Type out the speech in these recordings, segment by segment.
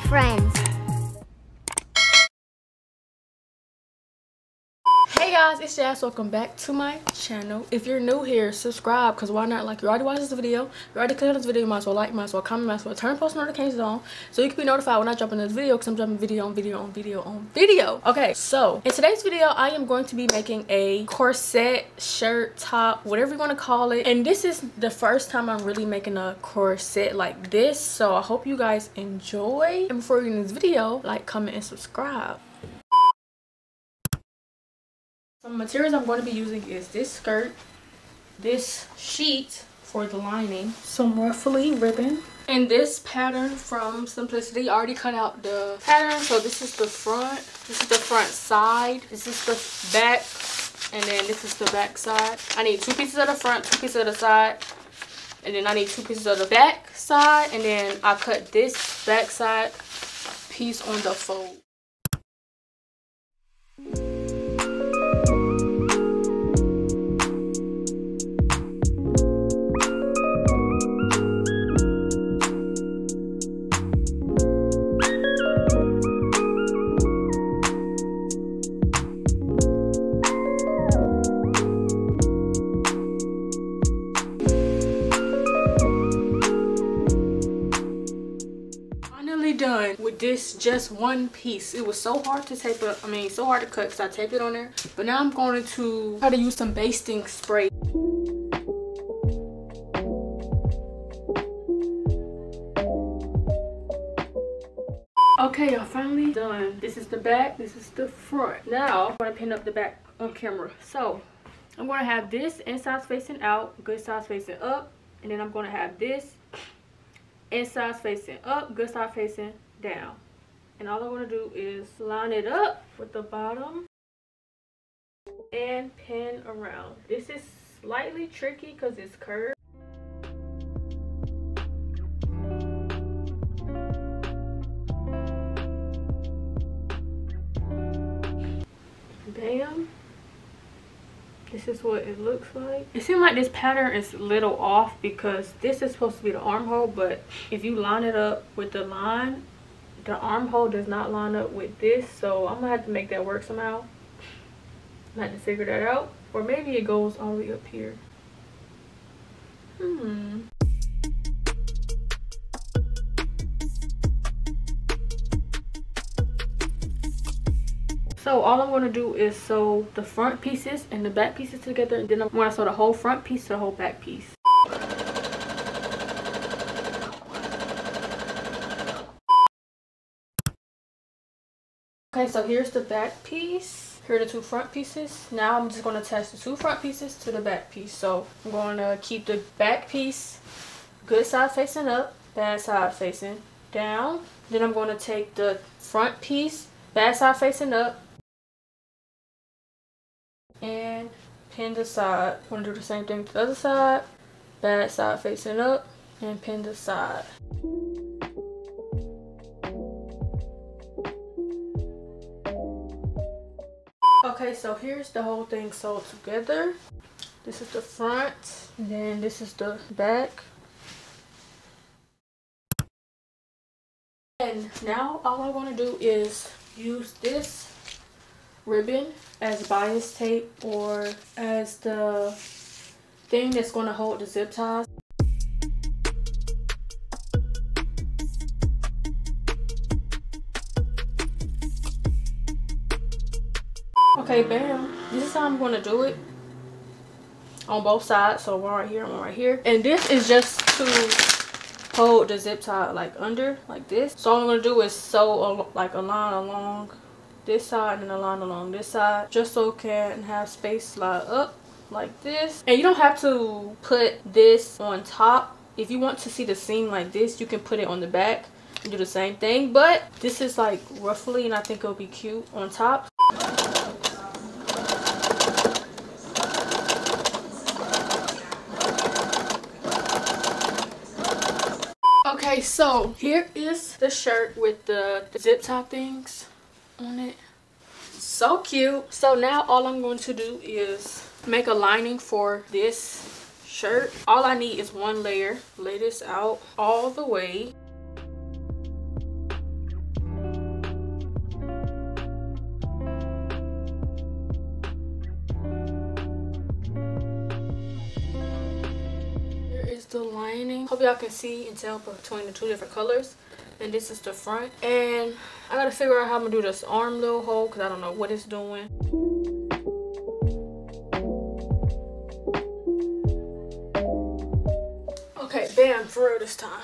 friends. Hey guys, it's Jazz. Welcome back to my channel. If you're new here, subscribe, because why not? Like, you already watched this video, you already clicked on this video, you might as well like, might as well comment, might as well turn post notifications on so you can be notified when I drop in this video, because I'm dropping video on video on video on video. Okay, so in today's video I am going to be making a corset, shirt, top, whatever you want to call it, and this is the first time I'm really making a corset like this, so I hope you guys enjoy. And before we get in this video, like, comment, and subscribe. Some materials I'm going to be using is this skirt, this sheet for the lining, some ruffly ribbon, and this pattern from Simplicity. I already cut out the pattern, so this is the front, this is the front side, this is the back, and then this is the back side. I need 2 pieces of the front, 2 pieces of the side, and then I need 2 pieces of the back side, and then I cut this back side piece on the fold. Done with this just one piece. It was so hard to tape it, so hard to cut because I taped it on there, but now I'm going to try to use some basting spray. Okay, I'm finally done. This is the back, this is the front. Now I'm going to pin up the back on camera. So I'm going to have this inside facing out, good side facing up, and then I'm going to have this inside facing up, good side facing down. And all I want to do is line it up with the bottom and pin around. This is slightly tricky because it's curved. Bam. This is what it looks like. It seems like this pattern is a little off because this is supposed to be the armhole, but if you line it up with the line, the armhole does not line up with this, so I'm gonna have to make that work somehow. I'm gonna have to figure that out, or maybe it goes all the way up here. So all I'm going to do is sew the front pieces and the back pieces together, and then I'm going to sew the whole front piece to the whole back piece. Okay, so here's the back piece. Here are the 2 front pieces. Now I'm just going to attach the 2 front pieces to the back piece. So I'm going to keep the back piece good side facing up, bad side facing down. Then I'm going to take the front piece, bad side facing up, and pin the side. I'm going to do the same thing to the other side, bad side facing up, and pin the side. Okay, so here's the whole thing sewed together. This is the front, and then this is the back. And now all I want to do is use this ribbon as bias tape, or as the thing that's going to hold the zip ties. Okay, bam. This is how I'm going to do it on both sides. So one right here and one right here. And this is just to hold the zip tie like under, like this. So all I'm going to do is sew like a line along this side and a line along this side, just so it can have space slide up like this. And you don't have to put this on top. If you want to see the seam like this, you can put it on the back and do the same thing, but this is like roughly, and I think it'll be cute on top. Okay, so here is the shirt with the zip tie things on it. So cute. So now all I'm going to do is make a lining for this shirt. All I need is 1 layer. Lay this out all the way. lining. Hope y'all can see and tell between the two different colors. And this is the front. And I gotta figure out how I'm gonna do this arm little hole because I don't know what it's doing. Okay, bam, for real this time.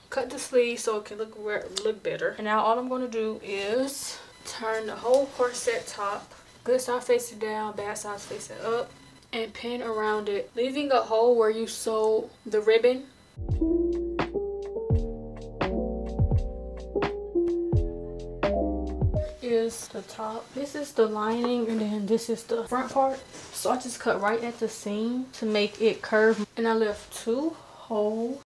Cut the sleeve so it can look better. And now all I'm gonna do is turn the whole corset top, good side facing down, bad side facing up, and pin around it, leaving a hole where you sew the ribbon. Is the top, this is the lining, and then this is the front part. So I just cut right at the seam to make it curve, and I left 2 holes.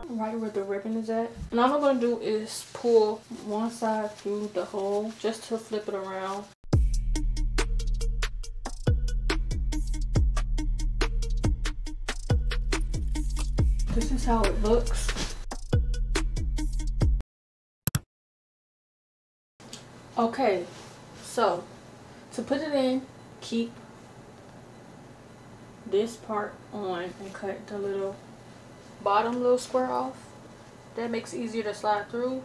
Right where the ribbon is at. And all I'm gonna do is pull one side through the hole just to flip it around. This is how it looks. Okay, so to put it in, keep this part on and cut the little bottom little square off. That makes it easier to slide through.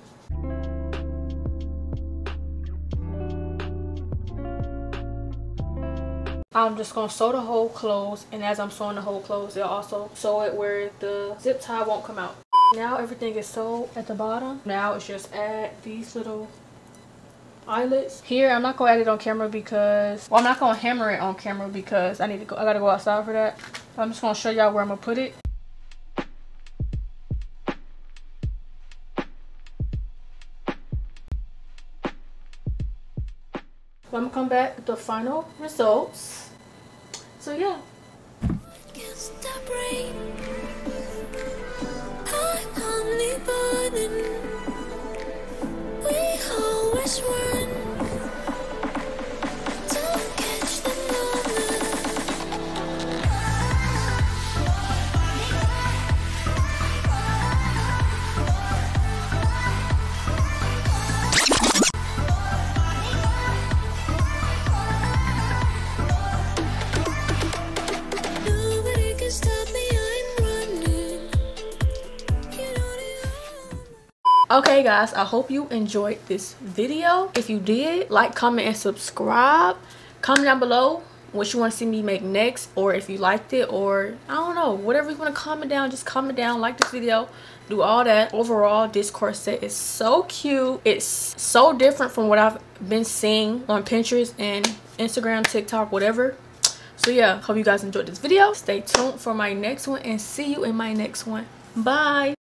I'm just gonna sew the hole closed, and as I'm sewing the hole closed, I'll also sew it where the zip tie won't come out. Now everything is sewed at the bottom. Now it's just add these little eyelets. Here I'm not gonna add it on camera because, well, I'm not gonna hammer it on camera because I gotta go outside for that. So I'm just gonna show y'all where I'm gonna put it. So I'm gonna come back with the final results. So yeah. Okay guys, I hope you enjoyed this video. If you did, like, comment, and subscribe. Comment down below what you want to see me make next, or if you liked it, or I don't know, whatever you want to comment down, just comment down, like this video, do all that. Overall, this corset is so cute. It's so different from what I've been seeing on Pinterest and Instagram, TikTok, whatever. So yeah, hope you guys enjoyed this video. Stay tuned for my next one, and see you in my next one. Bye.